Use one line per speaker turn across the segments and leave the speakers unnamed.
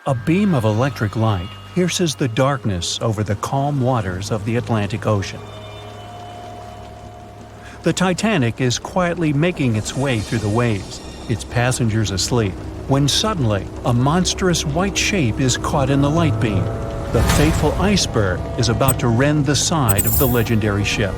A beam of electric light pierces the darkness over the calm waters of the Atlantic Ocean. The Titanic is quietly making its way through the waves, its passengers asleep, when suddenly a monstrous white shape is caught in the light beam. The fateful iceberg is about to rend the side of the legendary ship.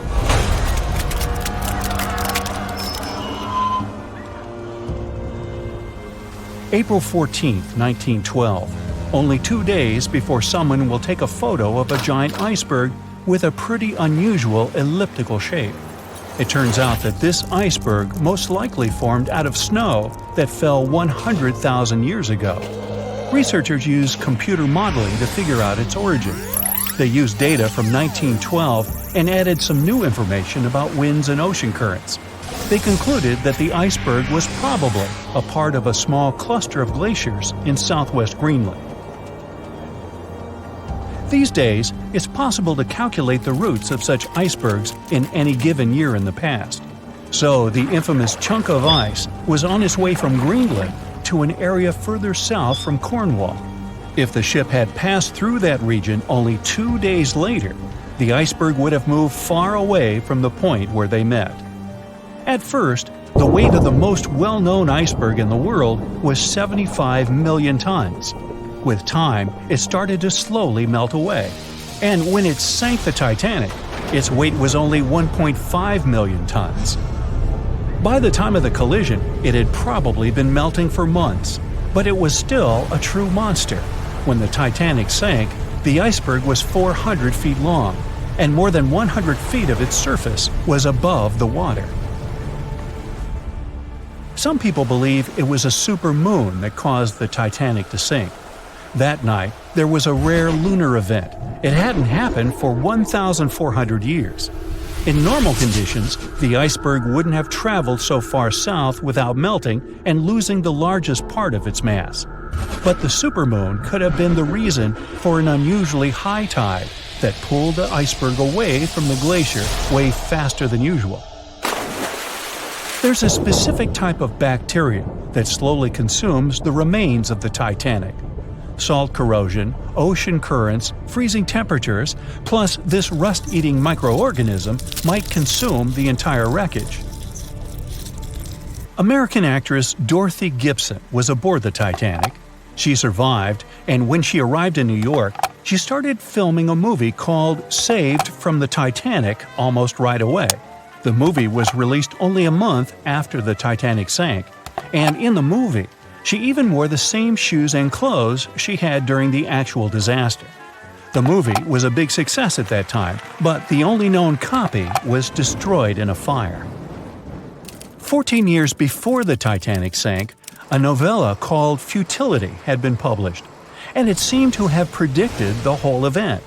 April 14, 1912, only 2 days before someone will take a photo of a giant iceberg with a pretty unusual elliptical shape. It turns out that this iceberg most likely formed out of snow that fell 100,000 years ago. Researchers used computer modeling to figure out its origin. They used data from 1912 and added some new information about winds and ocean currents. They concluded that the iceberg was probably a part of a small cluster of glaciers in southwest Greenland. These days, it's possible to calculate the routes of such icebergs in any given year in the past. So the infamous chunk of ice was on its way from Greenland to an area further south from Cornwall. If the ship had passed through that region only 2 days later, the iceberg would have moved far away from the point where they met. At first, the weight of the most well-known iceberg in the world was 75 million tons. With time, it started to slowly melt away. And when it sank the Titanic, its weight was only 1.5 million tons. By the time of the collision, it had probably been melting for months, but it was still a true monster. When the Titanic sank, the iceberg was 400 feet long, and more than 100 feet of its surface was above the water. Some people believe it was a supermoon that caused the Titanic to sink. That night, there was a rare lunar event. It hadn't happened for 1,400 years. In normal conditions, the iceberg wouldn't have traveled so far south without melting and losing the largest part of its mass. But the supermoon could have been the reason for an unusually high tide that pulled the iceberg away from the glacier way faster than usual. There's a specific type of bacteria that slowly consumes the remains of the Titanic. Salt corrosion, ocean currents, freezing temperatures, plus this rust-eating microorganism might consume the entire wreckage. American actress Dorothy Gibson was aboard the Titanic. She survived, and when she arrived in New York, she started filming a movie called Saved from the Titanic almost right away. The movie was released only a month after the Titanic sank, and in the movie, she even wore the same shoes and clothes she had during the actual disaster. The movie was a big success at that time, but the only known copy was destroyed in a fire. 14 years before the Titanic sank, a novella called Futility had been published, and it seemed to have predicted the whole event.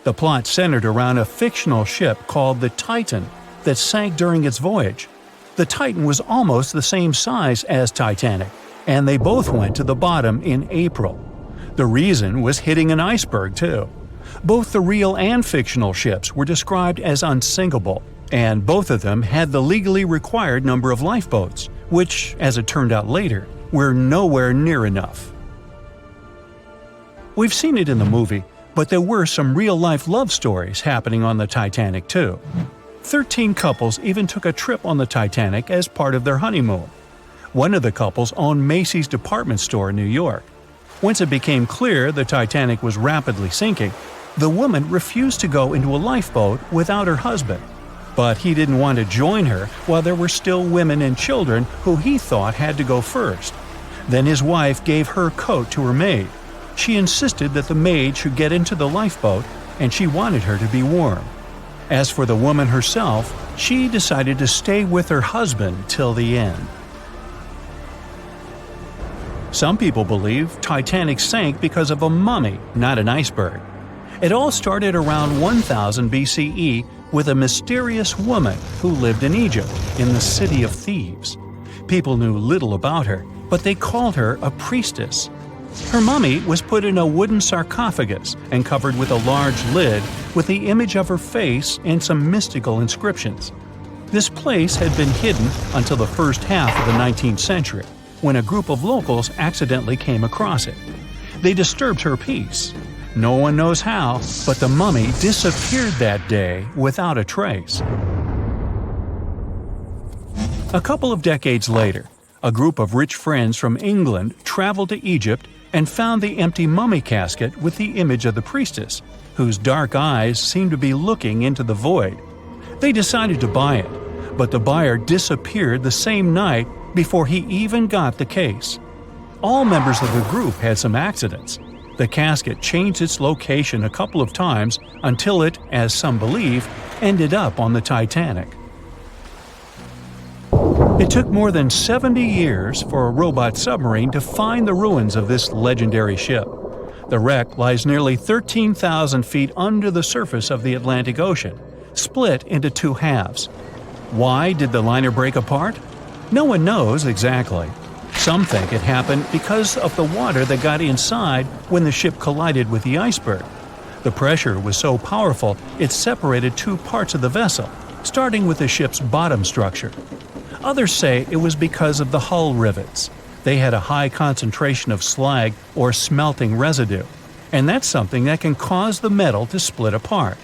The plot centered around a fictional ship called the Titan that sank during its voyage. The Titan was almost the same size as Titanic, and they both went to the bottom in April. The reason was hitting an iceberg, too. Both the real and fictional ships were described as unsinkable, and both of them had the legally required number of lifeboats, which, as it turned out later, were nowhere near enough. We've seen it in the movie, but there were some real-life love stories happening on the Titanic, too. 13 couples even took a trip on the Titanic as part of their honeymoon. One of the couples owned Macy's department store in New York. Once it became clear the Titanic was rapidly sinking, the woman refused to go into a lifeboat without her husband. But he didn't want to join her while there were still women and children who he thought had to go first. Then his wife gave her coat to her maid. She insisted that the maid should get into the lifeboat, and she wanted her to be warm. As for the woman herself, she decided to stay with her husband till the end. Some people believe Titanic sank because of a mummy, not an iceberg. It all started around 1000 BCE with a mysterious woman who lived in Egypt, in the City of Thieves. People knew little about her, but they called her a priestess. Her mummy was put in a wooden sarcophagus and covered with a large lid with the image of her face and some mystical inscriptions. This place had been hidden until the first half of the 19th century, when a group of locals accidentally came across it. They disturbed her peace. No one knows how, but the mummy disappeared that day without a trace. A couple of decades later, a group of rich friends from England traveled to Egypt and found the empty mummy casket with the image of the priestess, whose dark eyes seemed to be looking into the void. They decided to buy it, but the buyer disappeared the same night before he even got the case. All members of the group had some accidents. The casket changed its location a couple of times until it, as some believe, ended up on the Titanic. It took more than 70 years for a robot submarine to find the ruins of this legendary ship. The wreck lies nearly 13,000 feet under the surface of the Atlantic Ocean, split into two halves. Why did the liner break apart? No one knows exactly. Some think it happened because of the water that got inside when the ship collided with the iceberg. The pressure was so powerful it separated two parts of the vessel, starting with the ship's bottom structure. Others say it was because of the hull rivets. They had a high concentration of slag or smelting residue, and that's something that can cause the metal to split apart.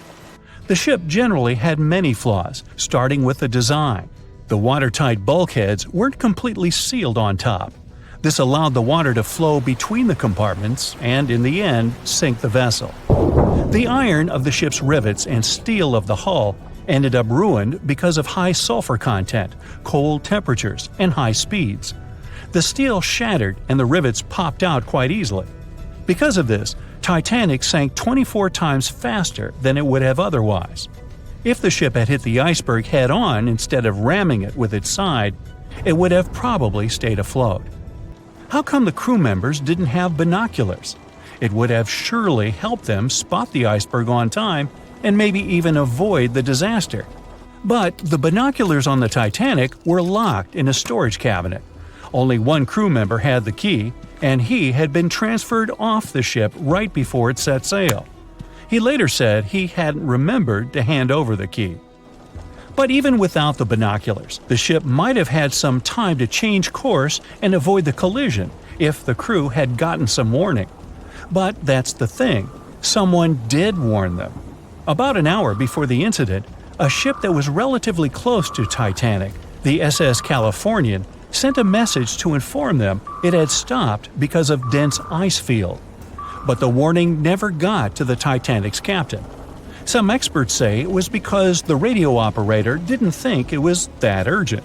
The ship generally had many flaws, starting with the design. The watertight bulkheads weren't completely sealed on top. This allowed the water to flow between the compartments and, in the end, sink the vessel. The iron of the ship's rivets and steel of the hull ended up ruined because of high sulfur content, cold temperatures, and high speeds. The steel shattered and the rivets popped out quite easily. Because of this, Titanic sank 24 times faster than it would have otherwise. If the ship had hit the iceberg head-on instead of ramming it with its side, it would have probably stayed afloat. How come the crew members didn't have binoculars? It would have surely helped them spot the iceberg on time and maybe even avoid the disaster. But the binoculars on the Titanic were locked in a storage cabinet. Only one crew member had the key, and he had been transferred off the ship right before it set sail. He later said he hadn't remembered to hand over the key. But even without the binoculars, the ship might have had some time to change course and avoid the collision if the crew had gotten some warning. But that's the thing, someone did warn them. About an hour before the incident, a ship that was relatively close to Titanic, the SS Californian, sent a message to inform them it had stopped because of dense ice field. But the warning never got to the Titanic's captain. Some experts say it was because the radio operator didn't think it was that urgent.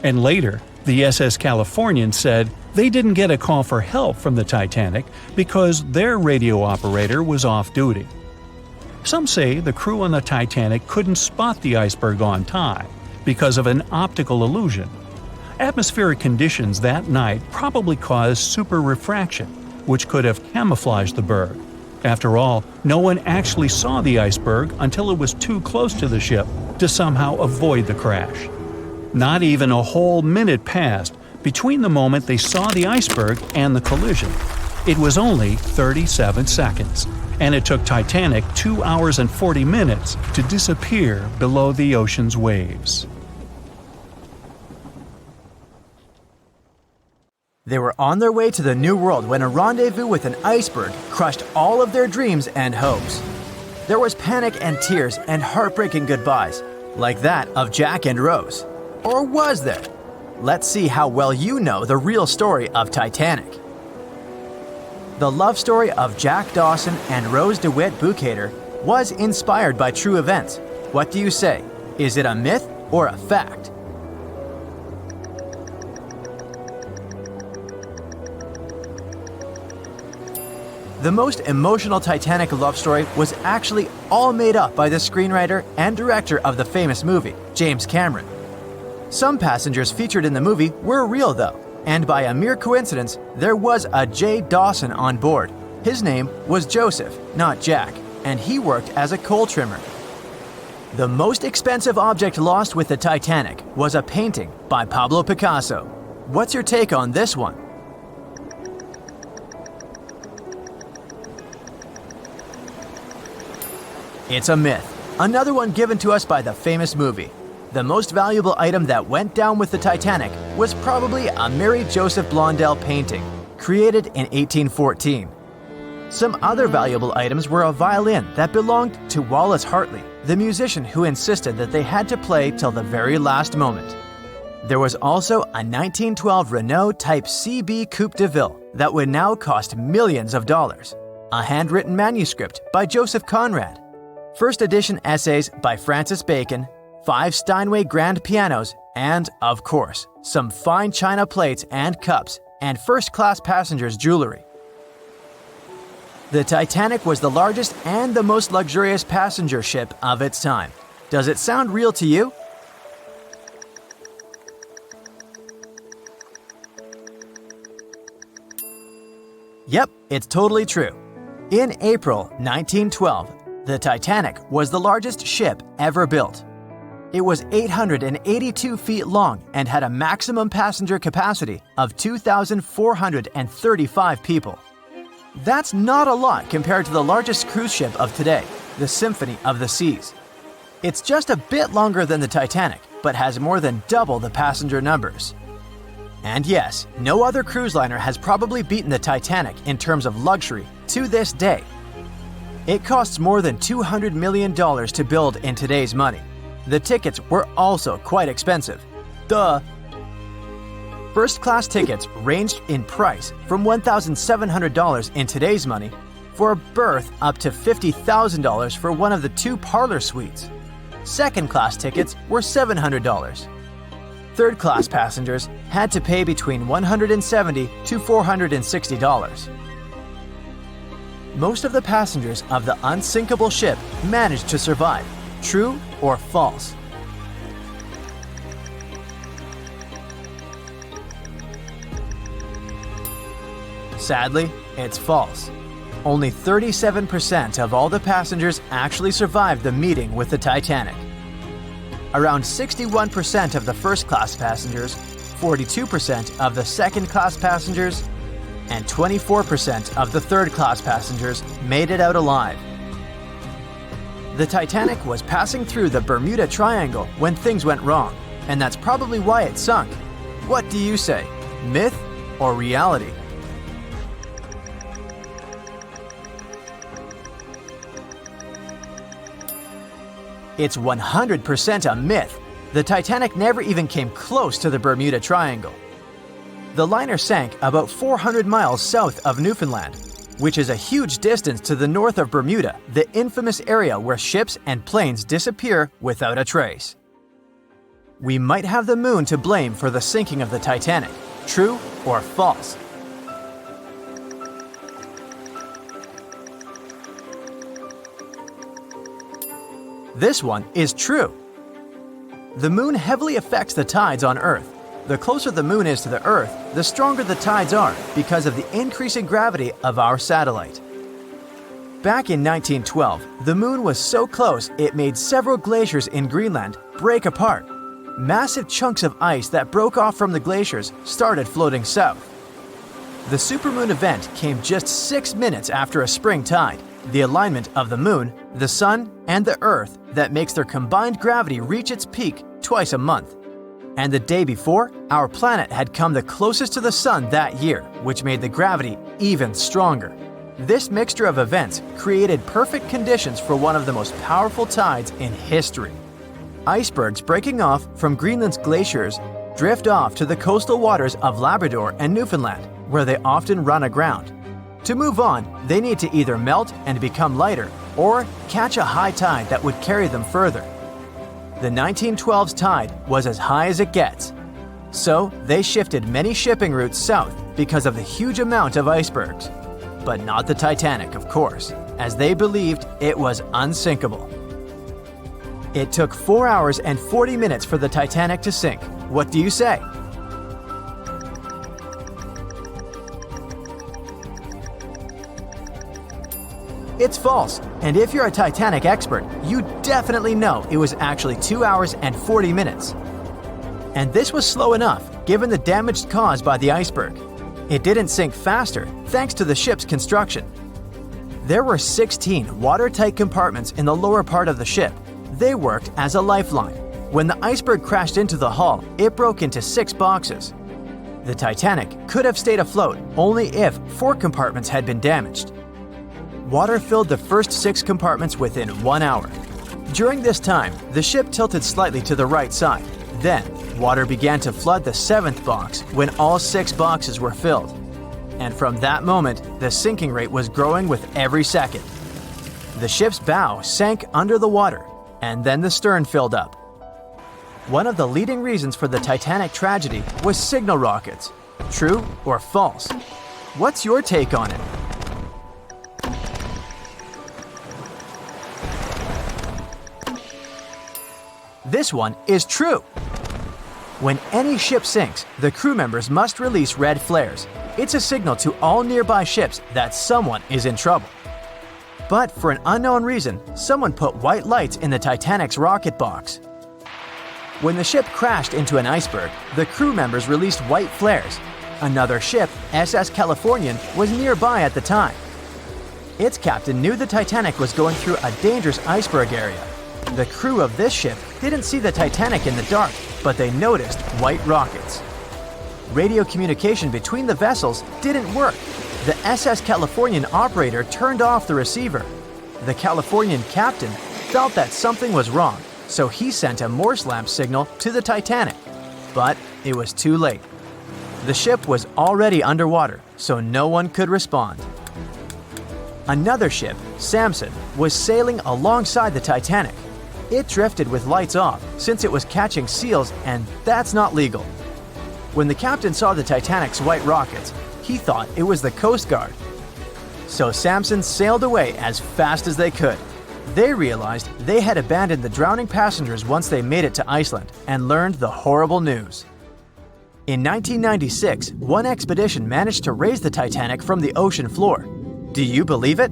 And later, the SS Californian said they didn't get a call for help from the Titanic because their radio operator was off duty. Some say the crew on the Titanic couldn't spot the iceberg on time because of an optical illusion. Atmospheric conditions that night probably caused super refraction, which could have camouflaged the berg. After all, no one actually saw the iceberg until it was too close to the ship to somehow avoid the crash. Not even a whole minute passed between the moment they saw the iceberg and the collision. It was only 37 seconds, and it took Titanic 2 hours and 40 minutes to disappear below the ocean's waves.
They were on their way to the New World when a rendezvous with an iceberg crushed all of their dreams and hopes. There was panic and tears and heartbreaking goodbyes, like that of Jack and Rose. Or was there? Let's see how well you know the real story of Titanic. The love story of Jack Dawson and Rose DeWitt Bukater was inspired by true events. What do you say? Is it a myth or a fact? The most emotional Titanic love story was actually all made up by the screenwriter and director of the famous movie, James Cameron. Some passengers featured in the movie were real though, and by a mere coincidence, there was a J. Dawson on board. His name was Joseph, not Jack, and he worked as a coal trimmer. The most expensive object lost with the Titanic was a painting by Pablo Picasso. What's your take on this one? It's a myth. Another one given to us by the famous movie. The most valuable item that went down with the Titanic was probably a Mary Joseph Blondell painting, created in 1814. Some other valuable items were a violin that belonged to Wallace Hartley, the musician who insisted that they had to play till the very last moment. There was also a 1912 Renault Type CB Coupe de Ville that would now cost millions of dollars, a handwritten manuscript by Joseph Conrad, first edition essays by Francis Bacon, 5 Steinway grand pianos, and, of course, some fine china plates and cups and first-class passengers' jewelry. The Titanic was the largest and the most luxurious passenger ship of its time. Does it sound real to you? Yep, it's totally true. In April 1912, the Titanic was the largest ship ever built. It was 882 feet long and had a maximum passenger capacity of 2,435 people. That's not a lot compared to the largest cruise ship of today, the Symphony of the Seas. It's just a bit longer than the Titanic, but has more than double the passenger numbers. And yes, no other cruise liner has probably beaten the Titanic in terms of luxury to this day. It costs more than $200 million to build in today's money. The tickets were also quite expensive. Duh! First-class tickets ranged in price from $1,700 in today's money for a berth up to $50,000 for one of the 2 parlor suites. Second-class tickets were $700. Third-class passengers had to pay between $170 to $460. Most of the passengers of the unsinkable ship managed to survive. True or false? Sadly, it's false. Only 37% of all the passengers actually survived the meeting with the Titanic. Around 61% of the first-class passengers, 42% of the second-class passengers, and 24% of the third-class passengers made it out alive. The Titanic was passing through the Bermuda Triangle when things went wrong, and that's probably why it sunk. What do you say? Myth or reality? It's 100% a myth. The Titanic never even came close to the Bermuda Triangle. The liner sank about 400 miles south of Newfoundland, which is a huge distance to the north of Bermuda, the infamous area where ships and planes disappear without a trace. We might have the moon to blame for the sinking of the Titanic. True or false? This one is true. The moon heavily affects the tides on Earth. The closer the moon is to the Earth, the stronger the tides are because of the increasing gravity of our satellite. Back in 1912, the moon was so close it made several glaciers in Greenland break apart. Massive chunks of ice that broke off from the glaciers started floating south. The supermoon event came just 6 minutes after a spring tide, the alignment of the moon, the sun, and the Earth that makes their combined gravity reach its peak twice a month. And the day before, our planet had come the closest to the sun that year, which made the gravity even stronger. This mixture of events created perfect conditions for one of the most powerful tides in history. Icebergs breaking off from Greenland's glaciers drift off to the coastal waters of Labrador and Newfoundland, where they often run aground. To move on, they need to either melt and become lighter or catch a high tide that would carry them further. The 1912's tide was as high as it gets. So they shifted many shipping routes south because of the huge amount of icebergs. But not the Titanic, of course, as they believed it was unsinkable. It took 4 hours and 40 minutes for the Titanic to sink. What do you say? It's false, and if you're a Titanic expert, you definitely know it was actually 2 hours and 40 minutes. And this was slow enough, given the damage caused by the iceberg. It didn't sink faster, thanks to the ship's construction. There were 16 watertight compartments in the lower part of the ship. They worked as a lifeline. When the iceberg crashed into the hull, it broke into 6 boxes. The Titanic could have stayed afloat only if 4 compartments had been damaged. water filled the first 6 compartments within 1 hour. During this time, the ship tilted slightly to the right side. Then, water began to flood the 7th box when all 6 boxes were filled. And from that moment, the sinking rate was growing with every second. The ship's bow sank under the water, and then the stern filled up. One of the leading reasons for the Titanic tragedy was signal rockets. True or false? What's your take on it? This one is true. When any ship sinks, the crew members must release red flares. It's a signal to all nearby ships that someone is in trouble. But for an unknown reason, someone put white lights in the Titanic's rocket box. When the ship crashed into an iceberg, the crew members released white flares. Another ship, SS Californian, was nearby at the time. Its captain knew the Titanic was going through a dangerous iceberg area. The crew of this ship didn't see the Titanic in the dark, but they noticed white rockets. Radio communication between the vessels didn't work. The SS Californian operator turned off the receiver. The Californian captain felt that something was wrong, so he sent a Morse lamp signal to the Titanic. But it was too late. The ship was already underwater, so no one could respond. Another ship, Samson, was sailing alongside the Titanic. It drifted with lights off since it was catching seals, and that's not legal. When the captain saw the Titanic's white rockets, he thought it was the Coast Guard. So Samson sailed away as fast as they could. They realized they had abandoned the drowning passengers once they made it to Iceland and learned the horrible news. In 1996, one expedition managed to raise the Titanic from the ocean floor. Do you believe it?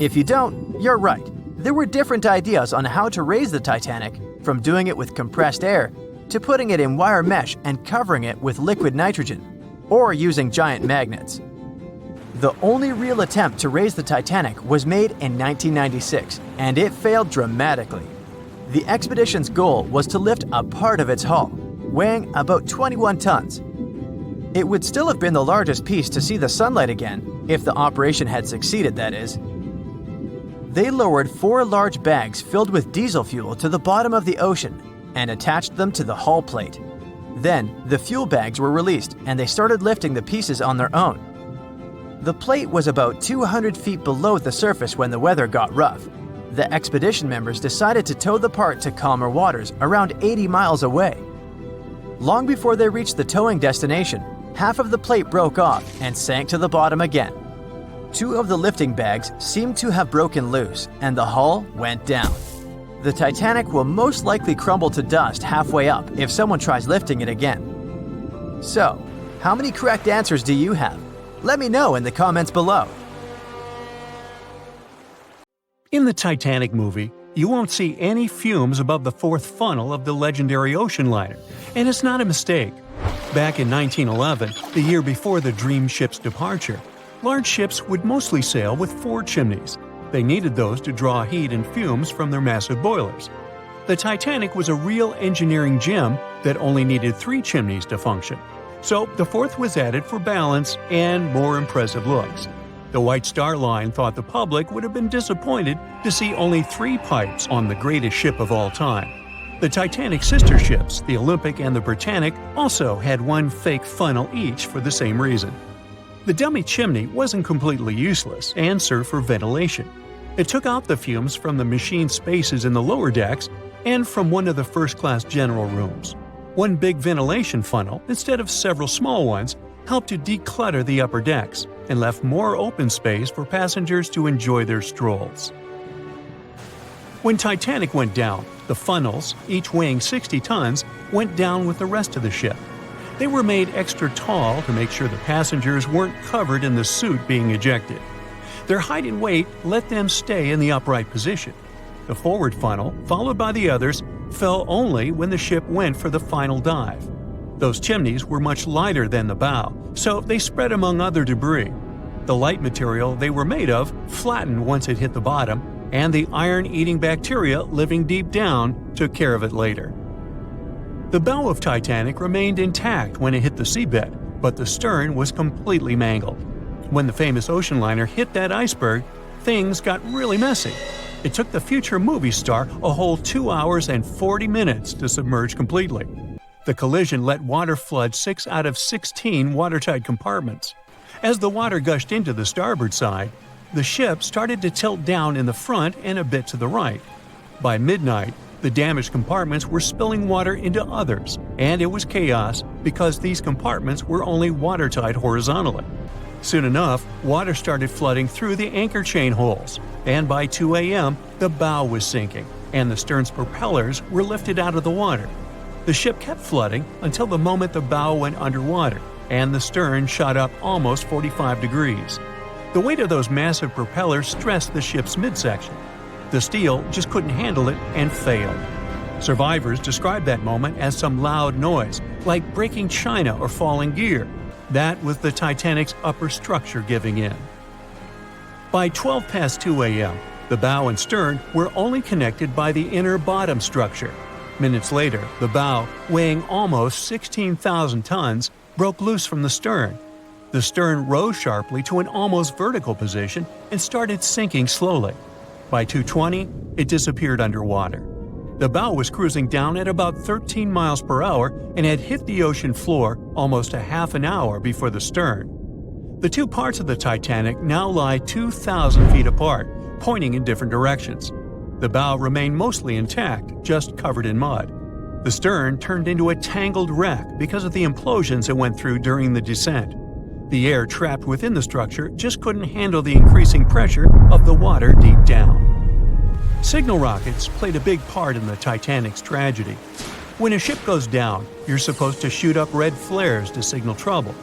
If you don't, you're right. There were different ideas on how to raise the Titanic, from doing it with compressed air to putting it in wire mesh and covering it with liquid nitrogen, or using giant magnets. The only real attempt to raise the Titanic was made in 1996, and it failed dramatically. The expedition's goal was to lift a part of its hull, weighing about 21 tons. It would still have been the largest piece to see the sunlight again, if the operation had succeeded, that is. They lowered 4 large bags filled with diesel fuel to the bottom of the ocean and attached them to the hull plate. Then, the fuel bags were released and they started lifting the pieces on their own. The plate was about 200 feet below the surface when the weather got rough. The expedition members decided to tow the part to calmer waters around 80 miles away. Long before they reached the towing destination, half of the plate broke off and sank to the bottom again. 2 of the lifting bags seemed to have broken loose, and the hull went down. The Titanic will most likely crumble to dust halfway up if someone tries lifting it again. So, how many correct answers do you have? Let me know in the comments below.
In the Titanic movie, you won't see any fumes above the 4th funnel of the legendary ocean liner, and it's not a mistake. Back in 1911, the year before the Dream ship's departure, large ships would mostly sail with 4 chimneys. They needed those to draw heat and fumes from their massive boilers. The Titanic was a real engineering gem that only needed 3 chimneys to function. So the 4th was added for balance and more impressive looks. The White Star Line thought the public would have been disappointed to see only 3 pipes on the greatest ship of all time. The Titanic's sister ships, the Olympic and the Britannic, also had 1 fake funnel each for the same reason. The dummy chimney wasn't completely useless and served for ventilation. It took out the fumes from the machine spaces in the lower decks and from one of the first-class general rooms. 1 big ventilation funnel, instead of several small ones, helped to declutter the upper decks and left more open space for passengers to enjoy their strolls. When Titanic went down, the funnels, each weighing 60 tons, went down with the rest of the ship. They were made extra tall to make sure the passengers weren't covered in the soot being ejected. Their height and weight let them stay in the upright position. The forward funnel, followed by the others, fell only when the ship went for the final dive. Those chimneys were much lighter than the bow, so they spread among other debris. The light material they were made of flattened once it hit the bottom, and the iron-eating bacteria living deep down took care of it later. The bow of Titanic remained intact when it hit the seabed, but the stern was completely mangled. When the famous ocean liner hit that iceberg, things got really messy. It took the future movie star a whole 2 hours and 40 minutes to submerge completely. The collision let water flood 6 out of 16 watertight compartments. As the water gushed into the starboard side, the ship started to tilt down in the front and a bit to the right. By midnight, the damaged compartments were spilling water into others, and it was chaos because these compartments were only watertight horizontally. Soon enough, water started flooding through the anchor chain holes, and by 2 a.m., the bow was sinking, and the stern's propellers were lifted out of the water. The ship kept flooding until the moment the bow went underwater, and the stern shot up almost 45 degrees. The weight of those massive propellers stressed the ship's midsection. The steel just couldn't handle it and failed. Survivors described that moment as some loud noise, like breaking china or falling gear. That was the Titanic's upper structure giving in. By 12 past 2 a.m., the bow and stern were only connected by the inner bottom structure. Minutes later, the bow, weighing almost 16,000 tons, broke loose from the stern. The stern rose sharply to an almost vertical position and started sinking slowly. By 2:20, it disappeared underwater. The bow was cruising down at about 13 miles per hour and had hit the ocean floor almost a half an hour before the stern. The two parts of the Titanic now lie 2,000 feet apart, pointing in different directions. The bow remained mostly intact, just covered in mud. The stern turned into a tangled wreck because of the implosions it went through during the descent. The air trapped within the structure just couldn't handle the increasing pressure of the water deep down. Signal rockets played a big part in the Titanic's tragedy. When a ship goes down, you're supposed to shoot up red flares to signal trouble.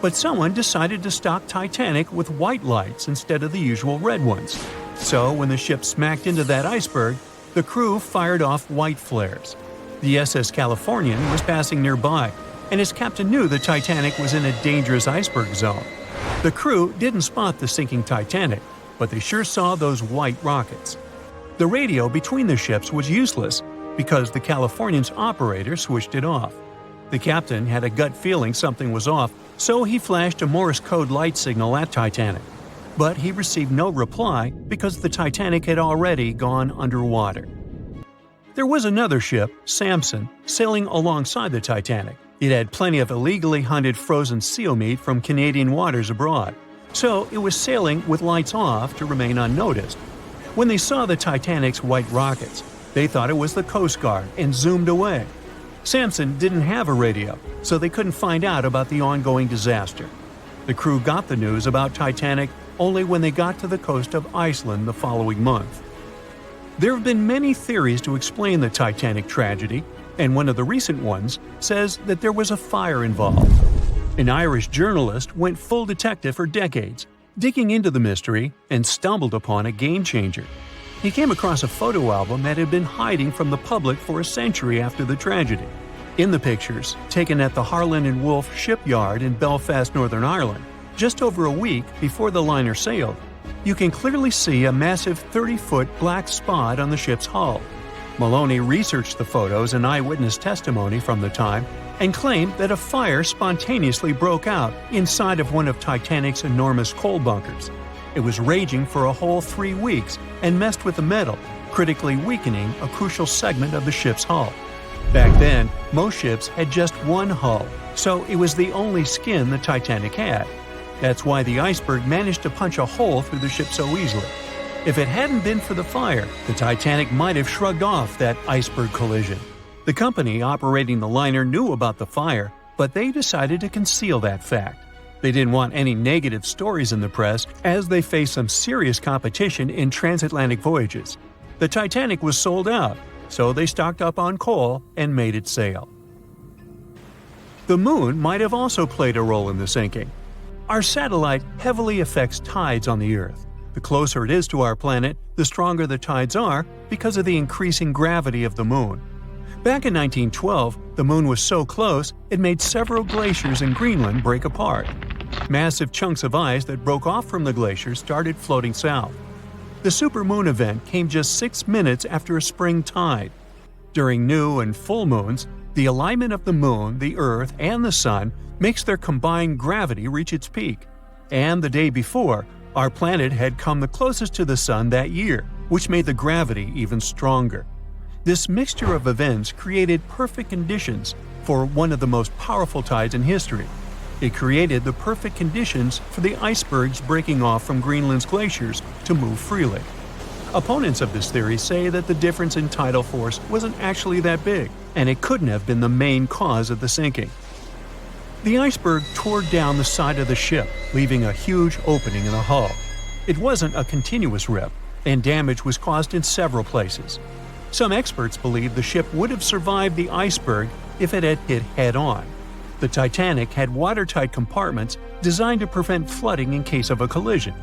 But someone decided to stock Titanic with white lights instead of the usual red ones. So when the ship smacked into that iceberg, the crew fired off white flares. The SS Californian was passing nearby, and his captain knew the Titanic was in a dangerous iceberg zone. The crew didn't spot the sinking Titanic, but they sure saw those white rockets. The radio between the ships was useless because the Californian's operator switched it off. The captain had a gut feeling something was off, so he flashed a Morse code light signal at Titanic. But he received no reply because the Titanic had already gone underwater. There was another ship, Samson, sailing alongside the Titanic. It had plenty of illegally hunted frozen seal meat from Canadian waters abroad, so it was sailing with lights off to remain unnoticed. When they saw the Titanic's white rockets, they thought it was the Coast Guard and zoomed away. Samson didn't have a radio, so they couldn't find out about the ongoing disaster. The crew got the news about Titanic only when they got to the coast of Iceland the following month. There have been many theories to explain the Titanic tragedy, and one of the recent ones says that there was a fire involved. An Irish journalist went full detective for decades, digging into the mystery, and stumbled upon a game-changer. He came across a photo album that had been hiding from the public for a century after the tragedy. In the pictures, taken at the Harland and Wolff shipyard in Belfast, Northern Ireland, just over a week before the liner sailed, you can clearly see a massive 30-foot black spot on the ship's hull. Maloney researched the photos and eyewitness testimony from the time and claimed that a fire spontaneously broke out inside of one of Titanic's enormous coal bunkers. It was raging for a whole 3 weeks and messed with the metal, critically weakening a crucial segment of the ship's hull. Back then, most ships had just one hull, so it was the only skin the Titanic had. That's why the Iceberg managed to punch a hole through the ship so easily. If it hadn't been for the fire, the Titanic might have shrugged off that iceberg collision. The company operating the liner knew about the fire, but they decided to conceal that fact. They didn't want any negative stories in the press as they faced some serious competition in transatlantic voyages. The Titanic was sold out, so they stocked up on coal and made it sail. The moon might have also played a role in the sinking. Our satellite heavily affects tides on the Earth. The closer it is to our planet, the stronger the tides are because of the increasing gravity of the moon. Back in 1912, the moon was so close it made several glaciers in Greenland break apart. Massive chunks of ice that broke off from the glaciers started floating south. The supermoon event came just 6 minutes after a spring tide. During new and full moons, The alignment of the Moon, the Earth, and the Sun makes their combined gravity reach its peak. And the day before, our planet had come the closest to the Sun that year, which made the gravity even stronger. This mixture of events created perfect conditions for one of the most powerful tides in history. It created the perfect conditions for the icebergs breaking off from Greenland's glaciers to move freely. Opponents of this theory say that the difference in tidal force wasn't actually that big, and it couldn't have been the main cause of the sinking. The iceberg tore down the side of the ship, leaving a huge opening in the hull. It wasn't a continuous rip, and damage was caused in several places. Some experts believe the ship would have survived the iceberg if it had hit head-on. The Titanic had watertight compartments designed to prevent flooding in case of a collision.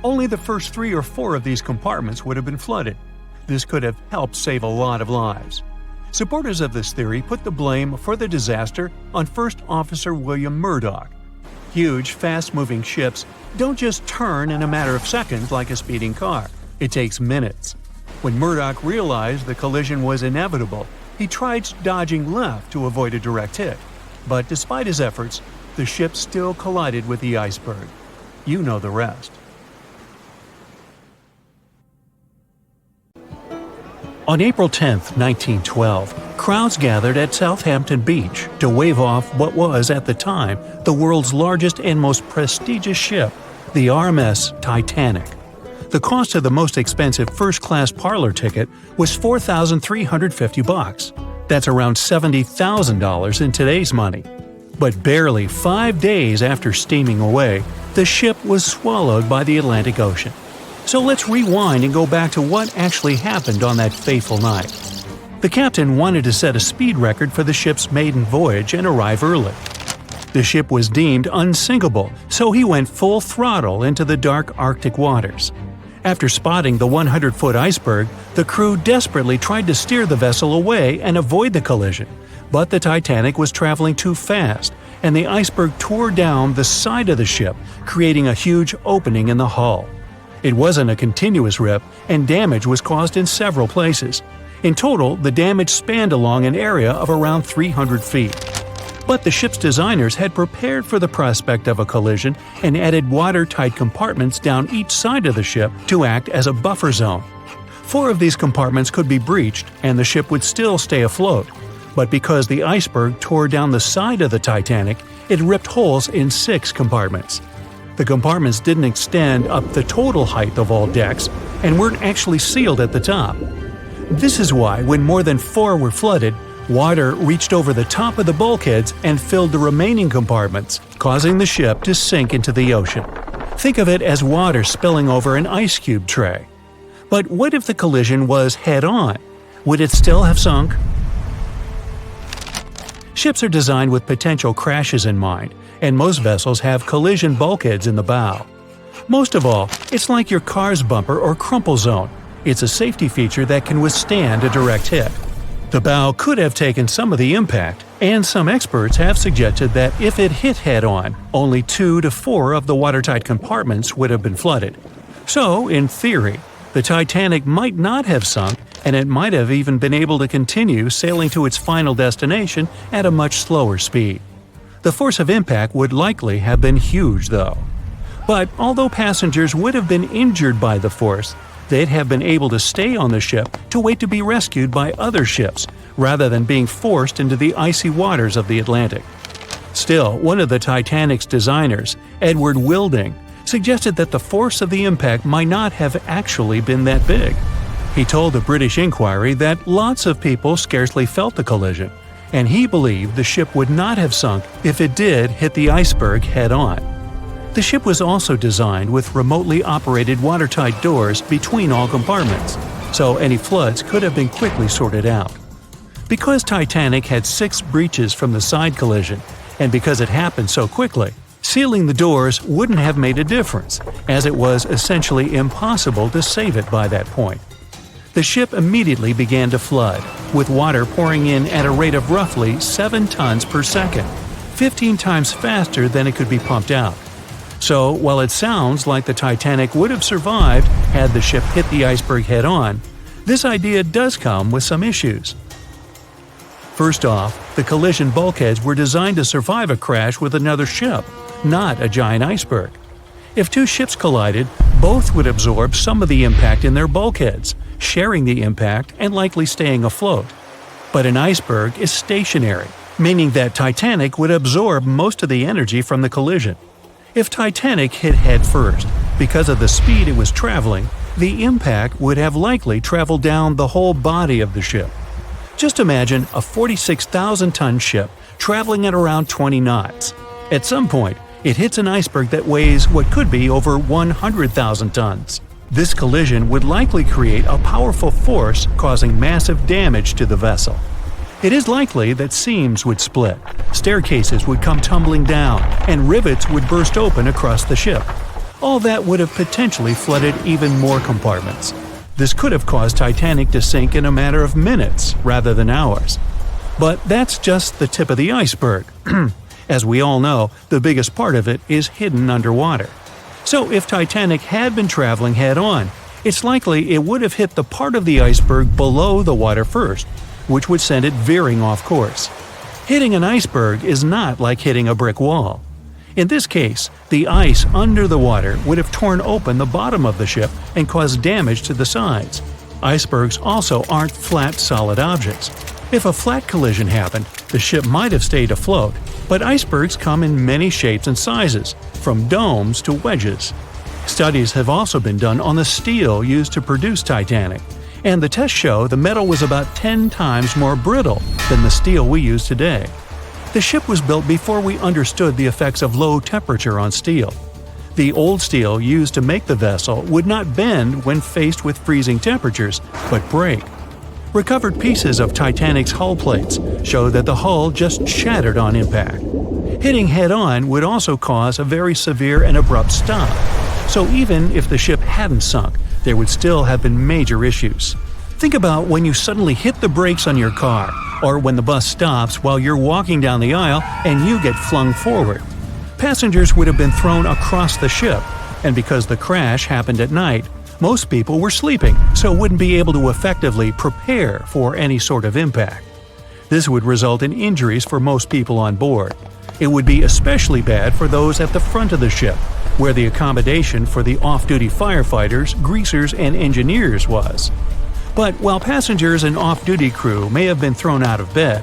Only the first 3 or 4 of these compartments would have been flooded. This could have helped save a lot of lives. Supporters of this theory put the blame for the disaster on First Officer William Murdoch. Huge, fast-moving ships don't just turn in a matter of seconds like a speeding car. It takes minutes. When Murdoch realized the collision was inevitable, he tried dodging left to avoid a direct hit. But despite his efforts, the ship still collided with the iceberg. You know the rest. On April 10, 1912, crowds gathered at Southampton Beach to wave off what was, at the time, the world's largest and most prestigious ship, the RMS Titanic. The cost of the most expensive first-class parlor ticket was $4,350. That's around $70,000 in today's money. But barely 5 days after steaming away, the ship was swallowed by the Atlantic Ocean. So let's rewind and go back to what actually happened on that fateful night. The captain wanted to set a speed record for the ship's maiden voyage and arrive early. The ship was deemed unsinkable, so he went full throttle into the dark Arctic waters. After spotting the 100-foot iceberg, the crew desperately tried to steer the vessel away and avoid the collision, but the Titanic was traveling too fast, and the iceberg tore down the side of the ship, creating a huge opening in the hull. It wasn't a continuous rip, and damage was caused in several places. In total, the damage spanned along an area of around 300 feet. But the ship's designers had prepared for the prospect of a collision and added watertight compartments down each side of the ship to act as a buffer zone. 4 of these compartments could be breached, and the ship would still stay afloat. But because the iceberg tore down the side of the Titanic, it ripped holes in 6 compartments. The compartments didn't extend up the total height of all decks and weren't actually sealed at the top. This is why, when more than 4 were flooded, water reached over the top of the bulkheads and filled the remaining compartments, causing the ship to sink into the ocean. Think of it as water spilling over an ice cube tray. But what if the collision was head-on? Would it still have sunk? Ships are designed with potential crashes in mind, and most vessels have collision bulkheads in the bow. Most of all, it's like your car's bumper or crumple zone. It's a safety feature that can withstand a direct hit. The bow could have taken some of the impact, and some experts have suggested that if it hit head-on, only 2 to 4 of the watertight compartments would have been flooded. So, in theory, the Titanic might not have sunk, and it might have even been able to continue sailing to its final destination at a much slower speed. The force of impact would likely have been huge, though. But although passengers would have been injured by the force, they'd have been able to stay on the ship to wait to be rescued by other ships, rather than being forced into the icy waters of the Atlantic. Still, one of the Titanic's designers, Edward Wilding, suggested that the force of the impact might not have actually been that big. He told the British Inquiry that lots of people scarcely felt the collision, and he believed the ship would not have sunk if it did hit the iceberg head-on. The ship was also designed with remotely operated watertight doors between all compartments, so any floods could have been quickly sorted out. Because Titanic had 6 breaches from the side collision, and because it happened so quickly, sealing the doors wouldn't have made a difference, as it was essentially impossible to save it by that point. The ship immediately began to flood, with water pouring in at a rate of roughly 7 tons per second, 15 times faster than it could be pumped out. So, while it sounds like the Titanic would have survived had the ship hit the iceberg head-on, this idea does come with some issues. First off, the collision bulkheads were designed to survive a crash with another ship, not a giant iceberg. If two ships collided, both would absorb some of the impact in their bulkheads, sharing the impact and likely staying afloat. But an iceberg is stationary, meaning that Titanic would absorb most of the energy from the collision. If Titanic hit head first, because of the speed it was traveling, the impact would have likely traveled down the whole body of the ship. Just imagine a 46,000-ton ship traveling at around 20 knots. At some point, it hits an iceberg that weighs what could be over 100,000 tons. This collision would likely create a powerful force causing massive damage to the vessel. It is likely that seams would split, staircases would come tumbling down, and rivets would burst open across the ship. All that would have potentially flooded even more compartments. This could have caused Titanic to sink in a matter of minutes rather than hours. But that's just the tip of the iceberg. As we all know, the biggest part of it is hidden underwater. So if Titanic had been traveling head-on, it's likely it would have hit the part of the iceberg below the water first, which would send it veering off course. Hitting an iceberg is not like hitting a brick wall. In this case, the ice under the water would have torn open the bottom of the ship and caused damage to the sides. Icebergs also aren't flat, solid objects. If a flat collision happened, the ship might have stayed afloat, but icebergs come in many shapes and sizes, from domes to wedges. Studies have also been done on the steel used to produce Titanic, and the tests show the metal was about 10 times more brittle than the steel we use today. The ship was built before we understood the effects of low temperature on steel. The old steel used to make the vessel would not bend when faced with freezing temperatures, but break. Recovered pieces of Titanic's hull plates show that the hull just shattered on impact. Hitting head-on would also cause a very severe and abrupt stop, so even if the ship hadn't sunk, there would still have been major issues. Think about when you suddenly hit the brakes on your car, or when the bus stops while you're walking down the aisle and you get flung forward. Passengers would have been thrown across the ship, and because the crash happened at night, most people were sleeping, so wouldn't be able to effectively prepare for any sort of impact. This would result in injuries for most people on board. It would be especially bad for those at the front of the ship, where the accommodation for the off-duty firefighters, greasers, and engineers was. But while passengers and off-duty crew may have been thrown out of bed,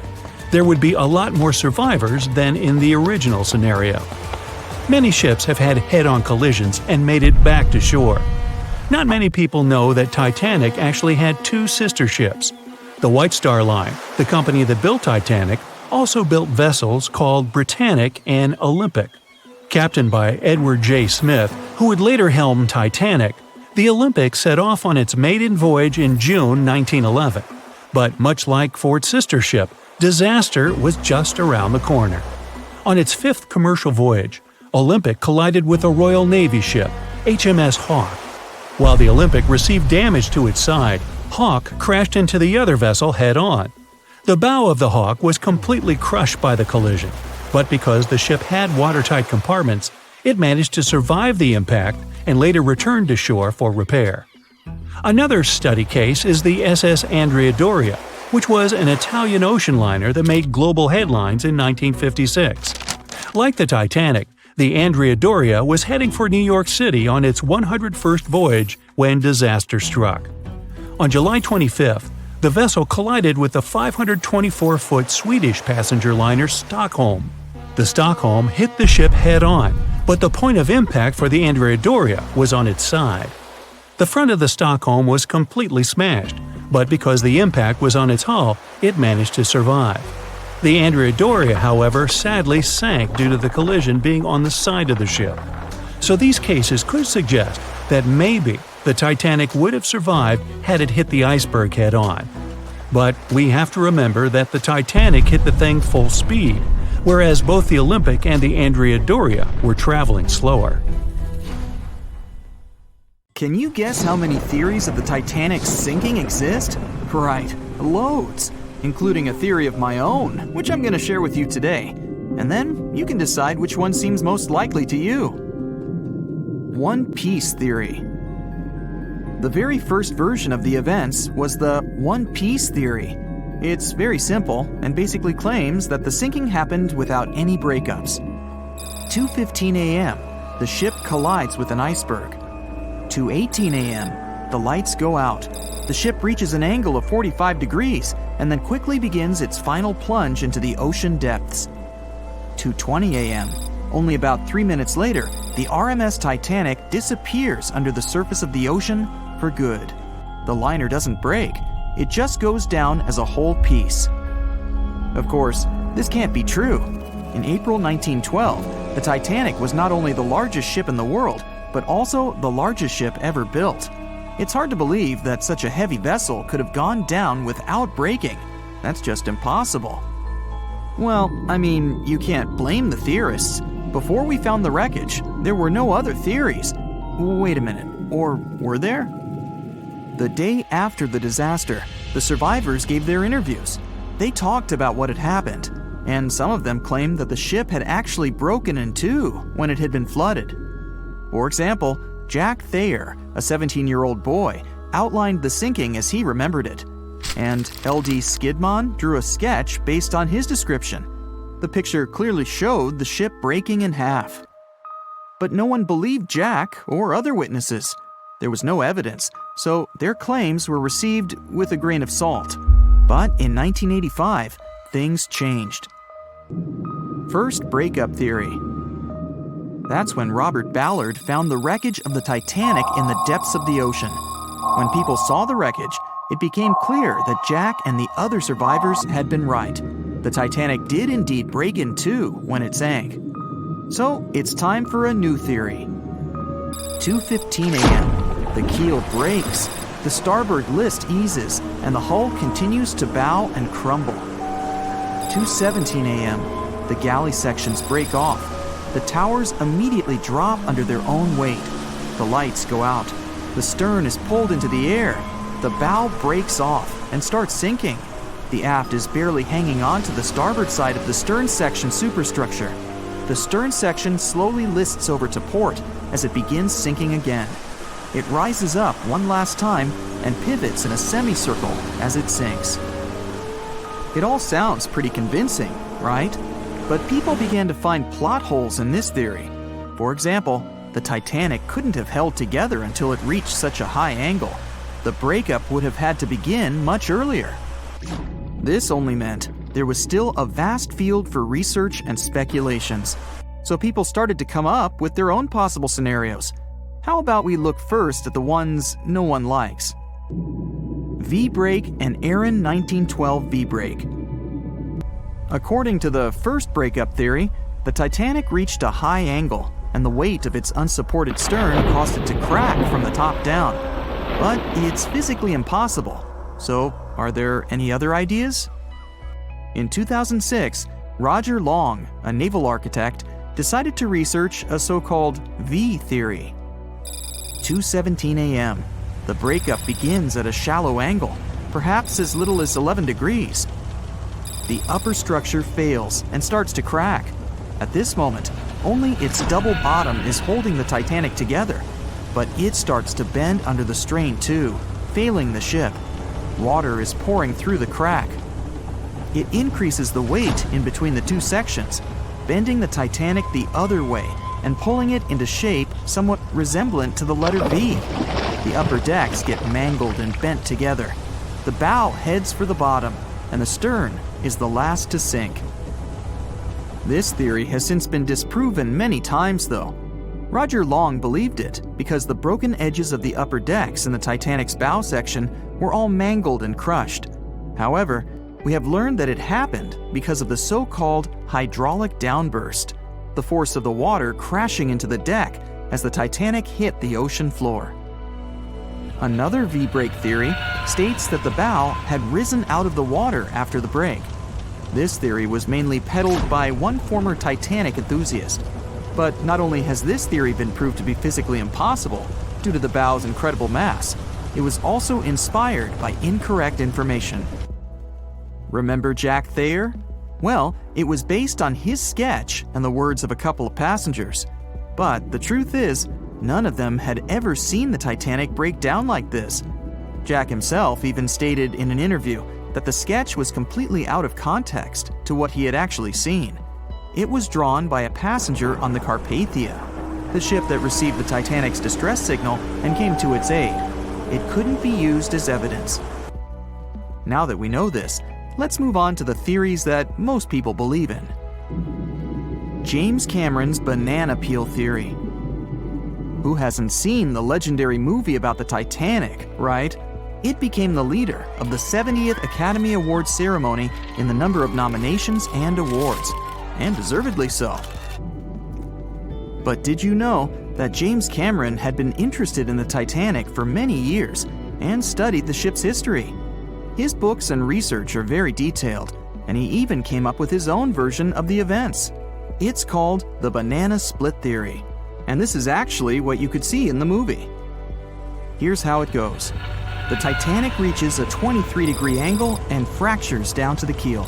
there would be a lot more survivors than in the original scenario. Many ships have had head-on collisions and made it back to shore. Not many people know that Titanic actually had two sister ships. The White Star Line, the company that built Titanic, also built vessels called Britannic and Olympic. Captained by Edward J. Smith, who would later helm Titanic, the Olympic set off on its maiden voyage in June 1911. But much like Ford's sister ship, disaster was just around the corner. On its fifth commercial voyage, Olympic collided with a Royal Navy ship, HMS Hawke. While the Olympic received damage to its side, Hawke crashed into the other vessel head-on. The bow of the Hawke was completely crushed by the collision, but because the ship had watertight compartments, it managed to survive the impact and later returned to shore for repair. Another study case is the SS Andrea Doria, which was an Italian ocean liner that made global headlines in 1956. Like the Titanic, the Andrea Doria was heading for New York City on its 101st voyage when disaster struck. On July 25th, the vessel collided with the 524-foot Swedish passenger liner Stockholm. The Stockholm hit the ship head-on, but the point of impact for the Andrea Doria was on its side. The front of the Stockholm was completely smashed, but because the impact was on its hull, it managed to survive. The Andrea Doria, however, sadly sank due to the collision being on the side of the ship. So these cases could suggest that maybe the Titanic would have survived had it hit the iceberg head-on. But we have to remember that the Titanic hit the thing full speed, whereas both the Olympic and the Andrea Doria were traveling slower.
Can you guess how many theories of the Titanic's sinking exist? Right, loads, including a theory of my own, which I'm going to share with you today. And then you can decide which one seems most likely to you. One Piece theory. The very first version of the events was the One Piece theory. It's very simple and basically claims that the sinking happened without any breakups. 2:15 a.m., the ship collides with an iceberg. 2:18 a.m., the lights go out. The ship reaches an angle of 45 degrees and then quickly begins its final plunge into the ocean depths. 2:20 a.m., only about 3 minutes later, the RMS Titanic disappears under the surface of the ocean for good. The liner doesn't break, it just goes down as a whole piece. Of course, this can't be true. In April 1912, the Titanic was not only the largest ship in the world, but also the largest ship ever built. It's hard to believe that such a heavy vessel could have gone down without breaking. That's just impossible. Well, I mean, you can't blame the theorists. Before we found the wreckage, there were no other theories. Wait a minute, or were there? The day after the disaster, the survivors gave their interviews. They talked about what had happened, and some of them claimed that the ship had actually broken in two when it had been flooded. For example, Jack Thayer, a 17-year-old boy, outlined the sinking as he remembered it, and L.D. Skidmon drew a sketch based on his description. The picture clearly showed the ship breaking in half. But no one believed Jack or other witnesses. There was no evidence, so their claims were received with a grain of salt. But in 1985, things changed. First, breakup theory. That's when Robert Ballard found the wreckage of the Titanic in the depths of the ocean. When people saw the wreckage, it became clear that Jack and the other survivors had been right. The Titanic did indeed break in two when it sank. So it's time for a new theory. 2:15 a.m. The keel breaks, the starboard list eases, and the hull continues to bow and crumble. 2:17 a.m. The galley sections break off. The towers immediately drop under their own weight. The lights go out. The stern is pulled into the air. The bow breaks off and starts sinking. The aft is barely hanging on to the starboard side of the stern section superstructure. The stern section slowly lists over to port as it begins sinking again. It rises up one last time and pivots in a semicircle as it sinks. It all sounds pretty convincing, right? But people began to find plot holes in this theory. For example, the Titanic couldn't have held together until it reached such a high angle. The breakup would have had to begin much earlier. This only meant there was still a vast field for research and speculations. So people started to come up with their own possible scenarios. How about we look first at the ones no one likes? V-break and Aaron 1912 V-break. According to the first breakup theory, the Titanic reached a high angle, and the weight of its unsupported stern caused it to crack from the top down. But it's physically impossible. So, are there any other ideas? In 2006, Roger Long, a naval architect, decided to research a so-called V theory. 2:17 a.m. The breakup begins at a shallow angle, perhaps as little as 11 degrees. The upper structure fails and starts to crack. At this moment, only its double bottom is holding the Titanic together, but it starts to bend under the strain too, failing the ship. Water is pouring through the crack. It increases the weight in between the two sections, bending the Titanic the other way and pulling it into shape somewhat resemblant to the letter V. The upper decks get mangled and bent together. The bow heads for the bottom, and the stern is the last to sink. This theory has since been disproven many times, though. Roger Long believed it because the broken edges of the upper decks in the Titanic's bow section were all mangled and crushed. However, we have learned that it happened because of the so-called hydraulic downburst, the force of the water crashing into the deck as the Titanic hit the ocean floor. Another V-break theory states that the bow had risen out of the water after the break. This theory was mainly peddled by one former Titanic enthusiast. But not only has this theory been proved to be physically impossible due to the bow's incredible mass, it was also inspired by incorrect information. Remember Jack Thayer? Well, it was based on his sketch and the words of a couple of passengers. But the truth is, none of them had ever seen the Titanic break down like this. Jack himself even stated in an interview that the sketch was completely out of context to what he had actually seen. It was drawn by a passenger on the Carpathia, the ship that received the Titanic's distress signal and came to its aid. It couldn't be used as evidence. Now that we know this, let's move on to the theories that most people believe in. James Cameron's banana peel theory. Who hasn't seen the legendary movie about the Titanic, right? It became the leader of the 70th Academy Awards ceremony in the number of nominations and awards, and deservedly so. But did you know that James Cameron had been interested in the Titanic for many years and studied the ship's history? His books and research are very detailed, and he even came up with his own version of the events. It's called the banana split theory, and this is actually what you could see in the movie. Here's how it goes. The Titanic reaches a 23-degree angle and fractures down to the keel.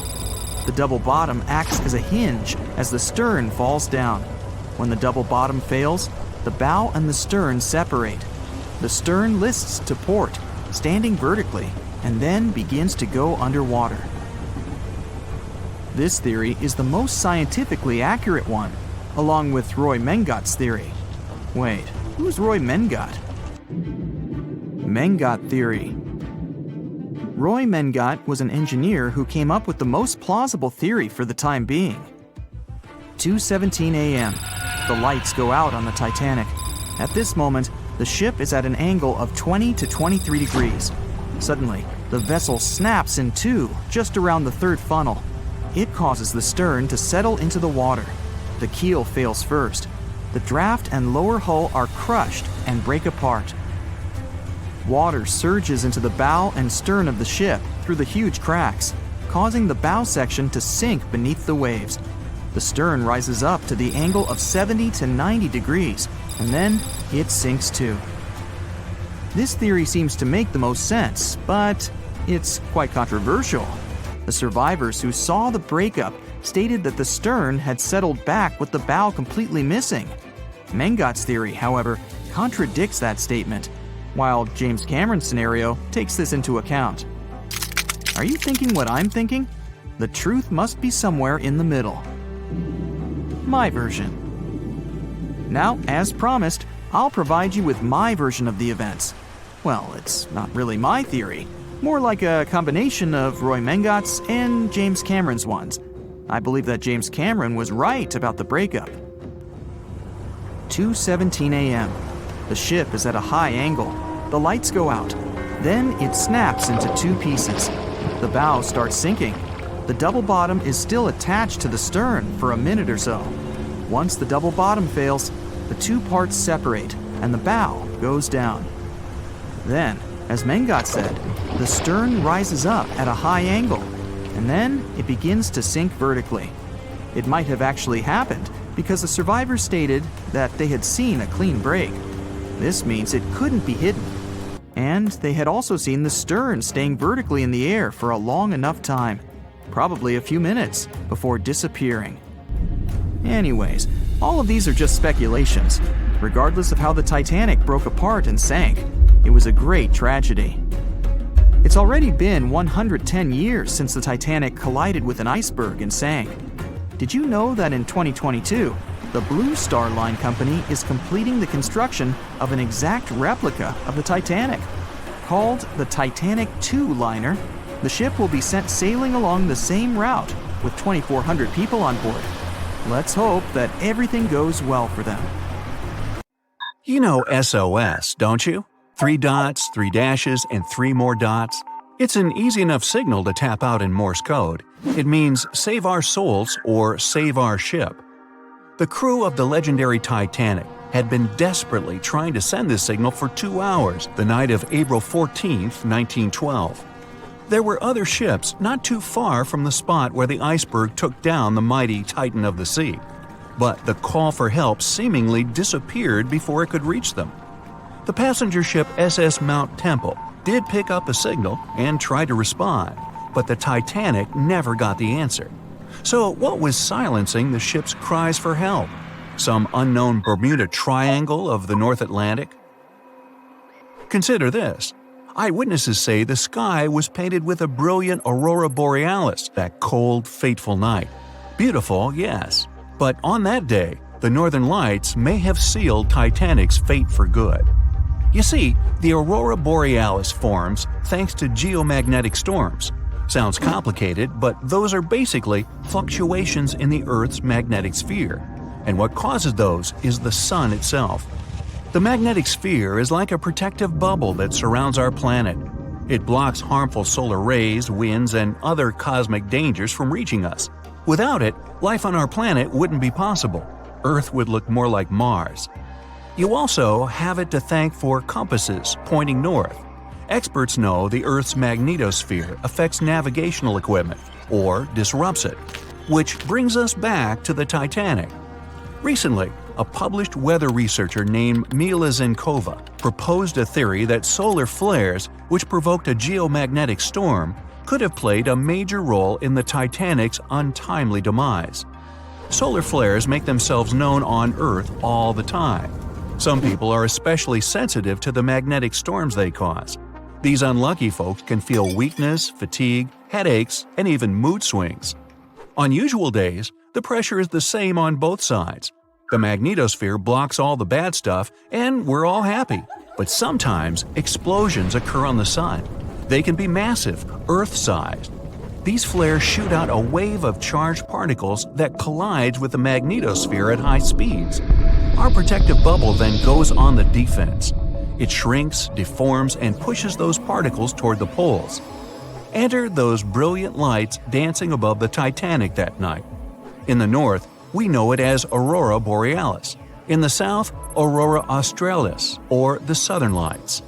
The double bottom acts as a hinge as the stern falls down. When the double bottom fails, the bow and the stern separate. The stern lists to port, standing vertically, and then begins to go underwater. This theory is the most scientifically accurate one, along with Roy Mengot's theory. Wait, who's Roy Mengot? Mengot theory. Roy Mengot was an engineer who came up with the most plausible theory for the time being. 2:17 a.m. The lights go out on the Titanic. At this moment, the ship is at an angle of 20 to 23 degrees. Suddenly, the vessel snaps in two just around the third funnel. It causes the stern to settle into the water. The keel fails first. The draft and lower hull are crushed and break apart. Water surges into the bow and stern of the ship through the huge cracks, causing the bow section to sink beneath the waves. The stern rises up to the angle of 70 to 90 degrees, and then it sinks too. This theory seems to make the most sense, but it's quite controversial. The survivors who saw the breakup stated that the stern had settled back with the bow completely missing. Mengot's theory, however, contradicts that statement, while James Cameron's scenario takes this into account. Are you thinking what I'm thinking? The truth must be somewhere in the middle. My version. Now, as promised, I'll provide you with my version of the events. Well, it's not really my theory, more like a combination of Roy Mengot's and James Cameron's ones. I believe that James Cameron was right about the breakup. 2:17 a.m. The ship is at a high angle. The lights go out. Then it snaps into two pieces. The bow starts sinking. The double bottom is still attached to the stern for a minute or so. Once the double bottom fails, the two parts separate and the bow goes down. Then, as Mengot said, the stern rises up at a high angle, and then it begins to sink vertically. It might have actually happened because the survivors stated that they had seen a clean break. This means it couldn't be hidden. And they had also seen the stern staying vertically in the air for a long enough time, probably a few minutes, before disappearing. Anyways, all of these are just speculations. Regardless of how the Titanic broke apart and sank, it was a great tragedy. It's already been 110 years since the Titanic collided with an iceberg and sank. Did you know that in 2022, the Blue Star Line Company is completing the construction of an exact replica of the Titanic? Called the Titanic II liner, the ship will be sent sailing along the same route with 2,400 people on board. Let's hope that everything goes well for them.
You know SOS, don't you? 3 dots, 3 dashes, and 3 more dots. It's an easy enough signal to tap out in Morse code. It means save our souls or save our ship. The crew of the legendary Titanic had been desperately trying to send this signal for 2 hours the night of April 14, 1912. There were other ships not too far from the spot where the iceberg took down the mighty Titan of the sea, but the call for help seemingly disappeared before it could reach them. The passenger ship SS Mount Temple did pick up a signal and try to respond, but the Titanic never got the answer. So what was silencing the ship's cries for help? Some unknown Bermuda Triangle of the North Atlantic? Consider this. Eyewitnesses say the sky was painted with a brilliant aurora borealis that cold, fateful night. Beautiful, yes, but on that day, the northern lights may have sealed Titanic's fate for good. You see, the aurora borealis forms thanks to geomagnetic storms. Sounds complicated, but those are basically fluctuations in the Earth's magnetic sphere, and what causes those is the sun itself. The magnetic sphere is like a protective bubble that surrounds our planet. It blocks harmful solar rays, winds, and other cosmic dangers from reaching us. Without it, life on our planet wouldn't be possible. Earth would look more like Mars. You also have it to thank for compasses pointing north. Experts know the Earth's magnetosphere affects navigational equipment, or disrupts it. Which brings us back to the Titanic. Recently, a published weather researcher named Mila Zenkova proposed a theory that solar flares, which provoked a geomagnetic storm, could have played a major role in the Titanic's untimely demise. Solar flares make themselves known on Earth all the time. Some people are especially sensitive to the magnetic storms they cause. These unlucky folks can feel weakness, fatigue, headaches, and even mood swings. On usual days, the pressure is the same on both sides. The magnetosphere blocks all the bad stuff, and we're all happy. But sometimes, explosions occur on the sun. They can be massive, Earth-sized. These flares shoot out a wave of charged particles that collides with the magnetosphere at high speeds. Our protective bubble then goes on the defense. It shrinks, deforms, and pushes those particles toward the poles. Enter those brilliant lights dancing above the Titanic that night. In the north, we know it as aurora borealis. In the south, aurora australis, or the southern lights.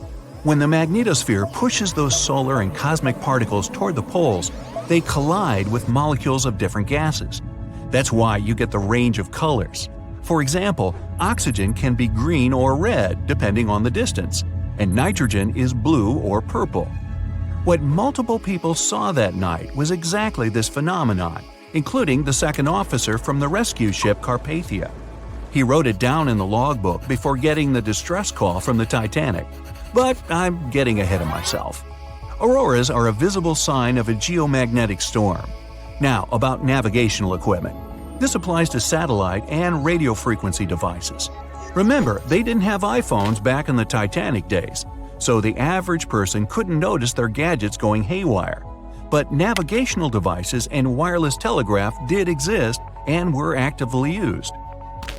When the magnetosphere pushes those solar and cosmic particles toward the poles, they collide with molecules of different gases. That's why you get the range of colors. For example, oxygen can be green or red depending on the distance, and nitrogen is blue or purple. What multiple people saw that night was exactly this phenomenon, including the second officer from the rescue ship Carpathia. He wrote it down in the logbook before getting the distress call from the Titanic. But I'm getting ahead of myself. Auroras are a visible sign of a geomagnetic storm. Now, about navigational equipment. This applies to satellite and radio frequency devices. Remember, they didn't have iPhones back in the Titanic days, so the average person couldn't notice their gadgets going haywire. But navigational devices and wireless telegraph did exist and were actively used.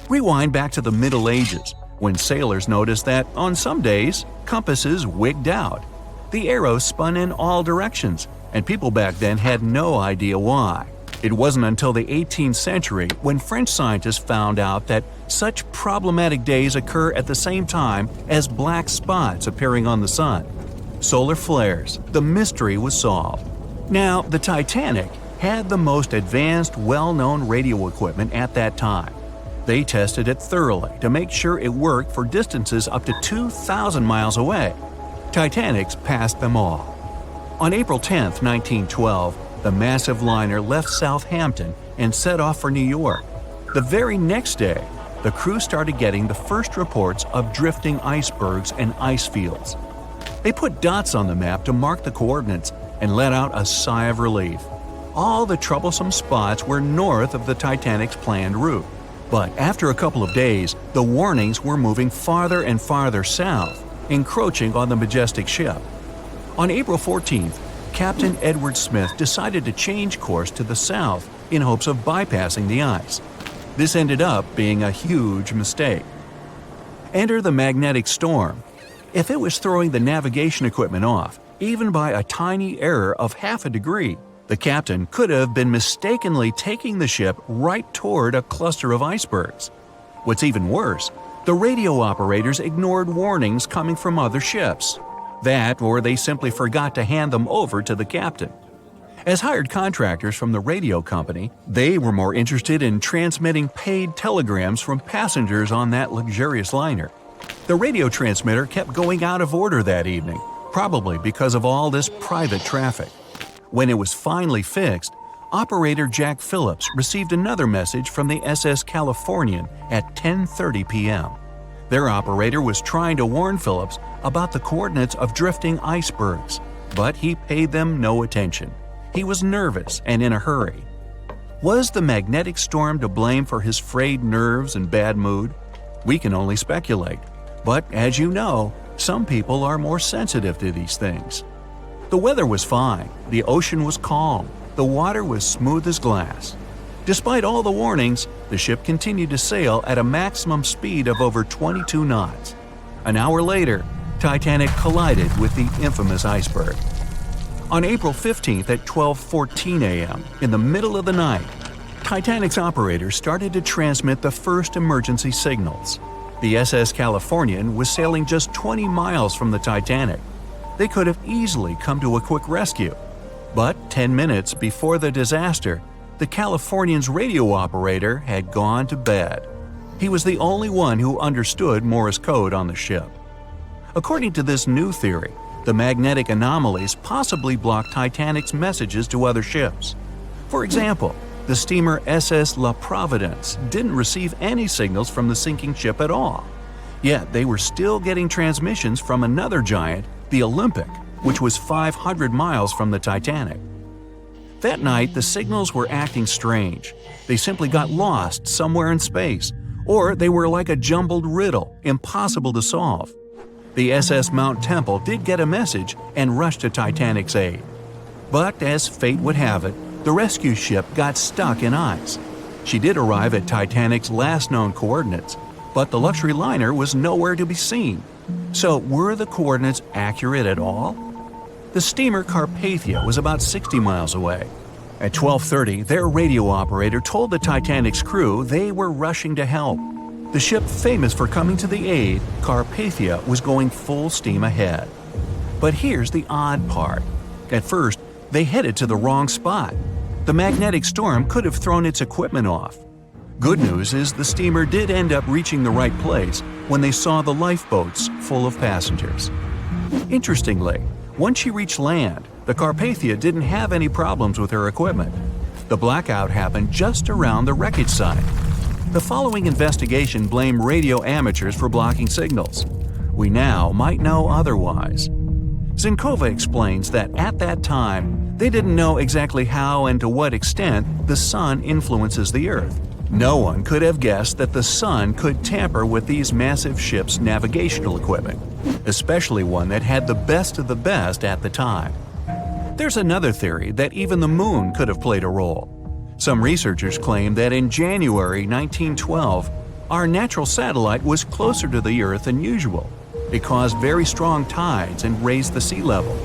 Rewind back to the Middle Ages, when sailors noticed that, on some days, compasses wigged out. The arrows spun in all directions, and people back then had no idea why. It wasn't until the 18th century when French scientists found out that such problematic days occur at the same time as black spots appearing on the sun. Solar flares, the mystery was solved. Now, the Titanic had the most advanced, well-known radio equipment at that time. They tested it thoroughly to make sure it worked for distances up to 2,000 miles away. Titanics passed them all. On April 10, 1912, the massive liner left Southampton and set off for New York. The very next day, the crew started getting the first reports of drifting icebergs and ice fields. They put dots on the map to mark the coordinates and let out a sigh of relief. All the troublesome spots were north of the Titanic's planned route. But after a couple of days, the warnings were moving farther and farther south, encroaching on the majestic ship. On April 14th, Captain Edward Smith decided to change course to the south in hopes of bypassing the ice. This ended up being a huge mistake. Enter the magnetic storm. If it was throwing the navigation equipment off, even by a tiny error of half a degree, the captain could have been mistakenly taking the ship right toward a cluster of icebergs. What's even worse, the radio operators ignored warnings coming from other ships. That, or they simply forgot to hand them over to the captain. As hired contractors from the radio company, they were more interested in transmitting paid telegrams from passengers on that luxurious liner. The radio transmitter kept going out of order that evening, probably because of all this private traffic. When it was finally fixed, operator Jack Phillips received another message from the SS Californian at 10:30 p.m. Their operator was trying to warn Phillips about the coordinates of drifting icebergs, but he paid them no attention. He was nervous and in a hurry. Was the magnetic storm to blame for his frayed nerves and bad mood? We can only speculate. But as you know, some people are more sensitive to these things. The weather was fine, the ocean was calm, the water was smooth as glass. Despite all the warnings, the ship continued to sail at a maximum speed of over 22 knots. An hour later, Titanic collided with the infamous iceberg. On April 15th at 12:14 a.m., in the middle of the night, Titanic's operator started to transmit the first emergency signals. The SS Californian was sailing just 20 miles from the Titanic. They could have easily come to a quick rescue. But 10 minutes before the disaster, the Californian's radio operator had gone to bed. He was the only one who understood Morse code on the ship. According to this new theory, the magnetic anomalies possibly blocked Titanic's messages to other ships. For example, the steamer SS La Providence didn't receive any signals from the sinking ship at all. Yet they were still getting transmissions from another giant, the Olympic, which was 500 miles from the Titanic. That night, the signals were acting strange. They simply got lost somewhere in space, or they were like a jumbled riddle, impossible to solve. The SS Mount Temple did get a message and rushed to Titanic's aid. But as fate would have it, the rescue ship got stuck in ice. She did arrive at Titanic's last known coordinates, but the luxury liner was nowhere to be seen. So were the coordinates accurate at all? The steamer Carpathia was about 60 miles away. At 12:30, their radio operator told the Titanic's crew they were rushing to help. The ship famous for coming to the aid, Carpathia, was going full steam ahead. But here's the odd part. At first, they headed to the wrong spot. The magnetic storm could have thrown its equipment off. Good news is the steamer did end up reaching the right place when they saw the lifeboats full of passengers. Interestingly, once she reached land, the Carpathia didn't have any problems with her equipment. The blackout happened just around the wreckage site. The following investigation blamed radio amateurs for blocking signals. We now might know otherwise. Zinkova explains that at that time, they didn't know exactly how and to what extent the sun influences the Earth. No one could have guessed that the sun could tamper with these massive ships' navigational equipment, especially one that had the best of the best at the time. There's another theory that even the moon could have played a role. Some researchers claim that in January 1912, our natural satellite was closer to the Earth than usual. It caused very strong tides and raised the sea level.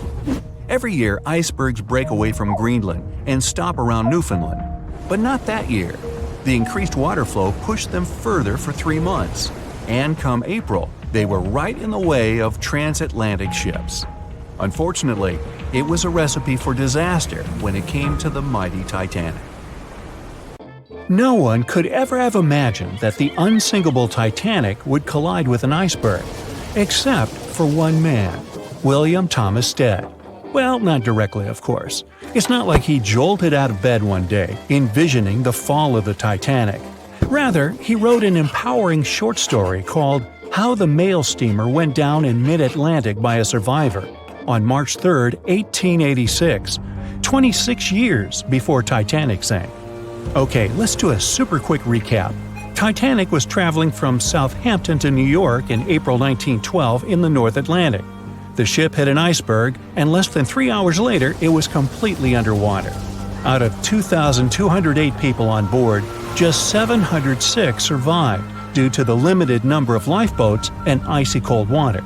Every year, icebergs break away from Greenland and stop around Newfoundland. But not that year. The increased water flow pushed them further for 3 months. And come April, they were right in the way of transatlantic ships. Unfortunately, it was a recipe for disaster when it came to the mighty Titanic. No one could ever have imagined that the unsinkable Titanic would collide with an iceberg, except for one man, William Thomas Stead. Well, not directly, of course. It's not like he jolted out of bed one day, envisioning the fall of the Titanic. Rather, he wrote an empowering short story called How the Mail Steamer Went Down in Mid-Atlantic by a Survivor on March 3, 1886, 26 years before Titanic sank. Okay, let's do a super quick recap. Titanic was traveling from Southampton to New York in April 1912 in the North Atlantic. The ship hit an iceberg, and less than 3 hours later, it was completely underwater. Out of 2,208 people on board, just 706 survived due to the limited number of lifeboats and icy cold water.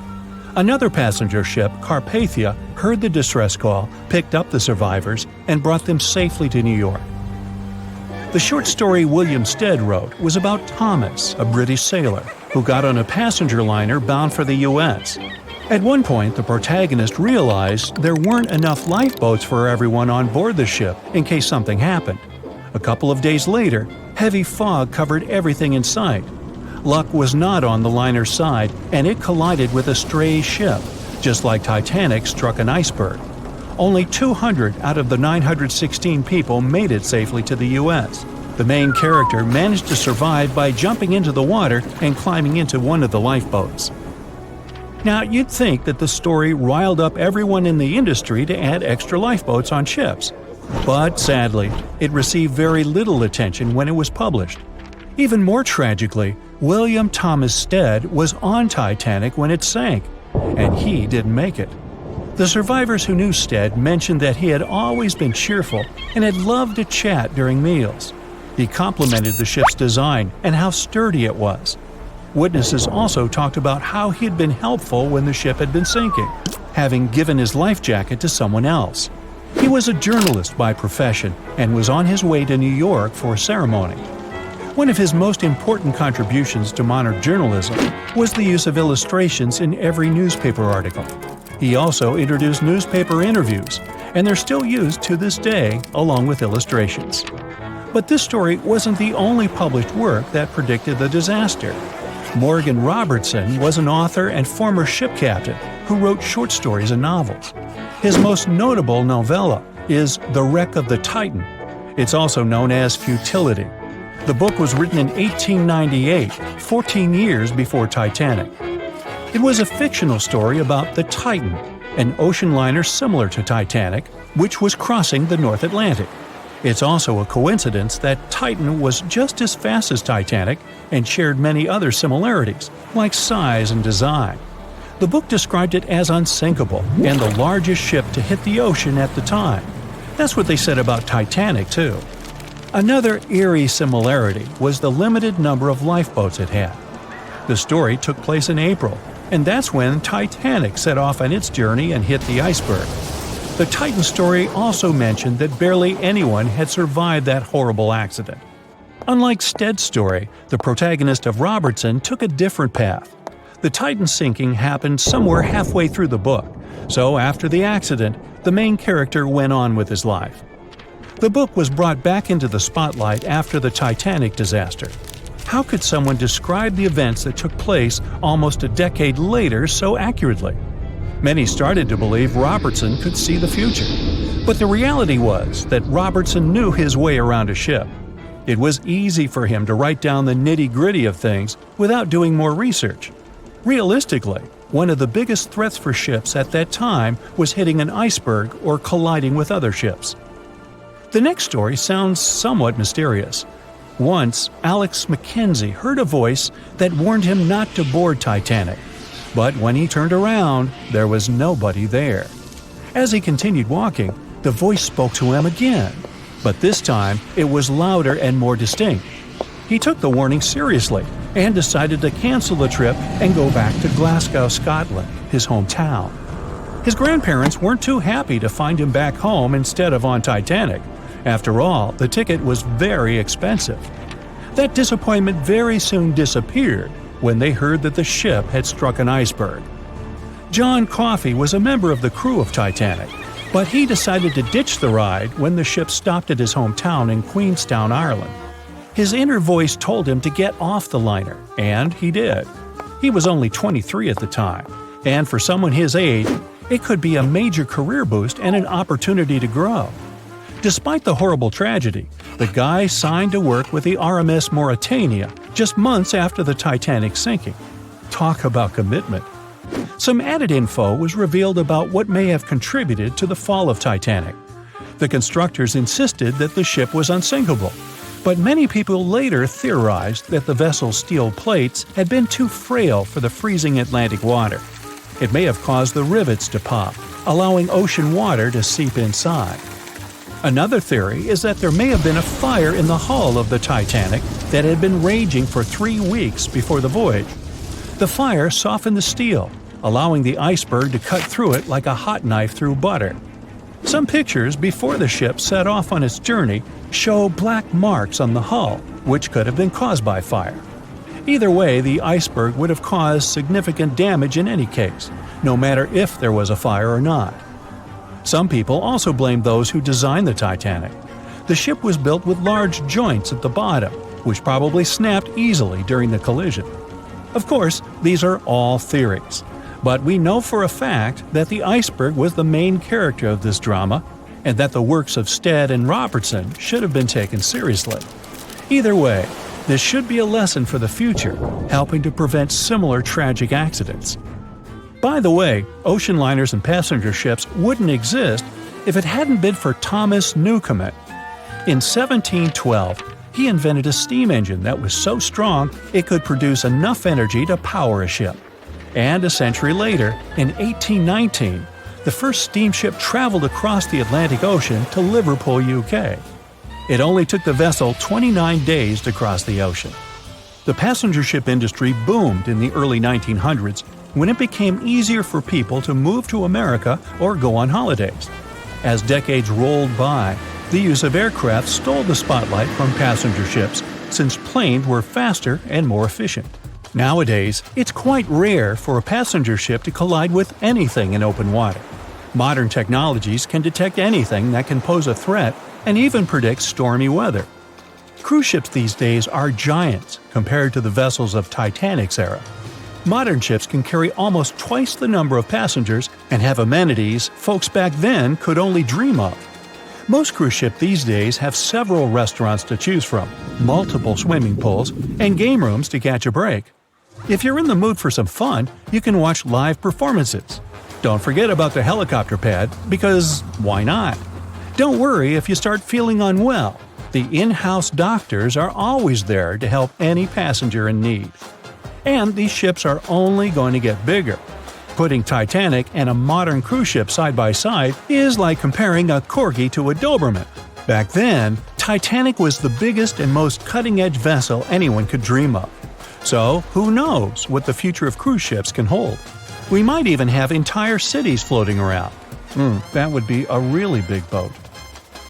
Another passenger ship, Carpathia, heard the distress call, picked up the survivors, and brought them safely to New York. The short story William Stead wrote was about Thomas, a British sailor, who got on a passenger liner bound for the U.S. At one point, the protagonist realized there weren't enough lifeboats for everyone on board the ship in case something happened. A couple of days later, heavy fog covered everything in sight. Luck was not on the liner's side, and it collided with a stray ship, just like Titanic struck an iceberg. Only 200 out of the 916 people made it safely to the U.S. The main character managed to survive by jumping into the water and climbing into one of the lifeboats. Now, you'd think that the story riled up everyone in the industry to add extra lifeboats on ships. But sadly, it received very little attention when it was published. Even more tragically, William Thomas Stead was on Titanic when it sank, and he didn't make it. The survivors who knew Stead mentioned that he had always been cheerful and had loved to chat during meals. He complimented the ship's design and how sturdy it was. Witnesses also talked about how he had been helpful when the ship had been sinking, having given his life jacket to someone else. He was a journalist by profession and was on his way to New York for a ceremony. One of his most important contributions to modern journalism was the use of illustrations in every newspaper article. He also introduced newspaper interviews, and they're still used to this day along with illustrations. But this story wasn't the only published work that predicted the disaster. Morgan Robertson was an author and former ship captain who wrote short stories and novels. His most notable novella is The Wreck of the Titan. It's also known as Futility. The book was written in 1898, 14 years before Titanic. It was a fictional story about the Titan, an ocean liner similar to Titanic, which was crossing the North Atlantic. It's also a coincidence that Titan was just as fast as Titanic and shared many other similarities, like size and design. The book described it as unsinkable and the largest ship to hit the ocean at the time. That's what they said about Titanic, too. Another eerie similarity was the limited number of lifeboats it had. The story took place in April, and that's when Titanic set off on its journey and hit the iceberg. The Titan story also mentioned that barely anyone had survived that horrible accident. Unlike Stead's story, the protagonist of Robertson took a different path. The Titan sinking happened somewhere halfway through the book, so after the accident, the main character went on with his life. The book was brought back into the spotlight after the Titanic disaster. How could someone describe the events that took place almost a decade later so accurately? Many started to believe Robertson could see the future. But the reality was that Robertson knew his way around a ship. It was easy for him to write down the nitty-gritty of things without doing more research. Realistically, one of the biggest threats for ships at that time was hitting an iceberg or colliding with other ships. The next story sounds somewhat mysterious. Once, Alex Mackenzie heard a voice that warned him not to board Titanic. But when he turned around, there was nobody there. As he continued walking, the voice spoke to him again, but this time it was louder and more distinct. He took the warning seriously and decided to cancel the trip and go back to Glasgow, Scotland, his hometown. His grandparents weren't too happy to find him back home instead of on Titanic. After all, the ticket was very expensive. That disappointment very soon disappeared when they heard that the ship had struck an iceberg. John Coffey was a member of the crew of Titanic, but he decided to ditch the ride when the ship stopped at his hometown in Queenstown, Ireland. His inner voice told him to get off the liner, and he did. He was only 23 at the time, and for someone his age, it could be a major career boost and an opportunity to grow. Despite the horrible tragedy, the guy signed to work with the RMS Mauritania just months after the Titanic sinking. Talk about commitment. Some added info was revealed about what may have contributed to the fall of Titanic. The constructors insisted that the ship was unsinkable, but many people later theorized that the vessel's steel plates had been too frail for the freezing Atlantic water. It may have caused the rivets to pop, allowing ocean water to seep inside. Another theory is that there may have been a fire in the hull of the Titanic that had been raging for 3 weeks before the voyage. The fire softened the steel, allowing the iceberg to cut through it like a hot knife through butter. Some pictures before the ship set off on its journey show black marks on the hull, which could have been caused by fire. Either way, the iceberg would have caused significant damage in any case, no matter if there was a fire or not. Some people also blame those who designed the Titanic. The ship was built with large joints at the bottom, which probably snapped easily during the collision. Of course, these are all theories, but we know for a fact that the iceberg was the main character of this drama, and that the works of Stead and Robertson should have been taken seriously. Either way, this should be a lesson for the future, helping to prevent similar tragic accidents. By the way, ocean liners and passenger ships wouldn't exist if it hadn't been for Thomas Newcomen. In 1712, he invented a steam engine that was so strong it could produce enough energy to power a ship. And a century later, in 1819, the first steamship traveled across the Atlantic Ocean to Liverpool, UK. It only took the vessel 29 days to cross the ocean. The passenger ship industry boomed in the early 1900s when it became easier for people to move to America or go on holidays. As decades rolled by, the use of aircraft stole the spotlight from passenger ships since planes were faster and more efficient. Nowadays, it's quite rare for a passenger ship to collide with anything in open water. Modern technologies can detect anything that can pose a threat and even predict stormy weather. Cruise ships these days are giants compared to the vessels of Titanic's era. Modern ships can carry almost twice the number of passengers and have amenities folks back then could only dream of. Most cruise ships these days have several restaurants to choose from, multiple swimming pools, and game rooms to catch a break. If you're in the mood for some fun, you can watch live performances. Don't forget about the helicopter pad, because why not? Don't worry if you start feeling unwell. The in-house doctors are always there to help any passenger in need. And these ships are only going to get bigger. Putting Titanic and a modern cruise ship side by side is like comparing a corgi to a Doberman. Back then, Titanic was the biggest and most cutting-edge vessel anyone could dream of. So, who knows what the future of cruise ships can hold? We might even have entire cities floating around. That would be a really big boat.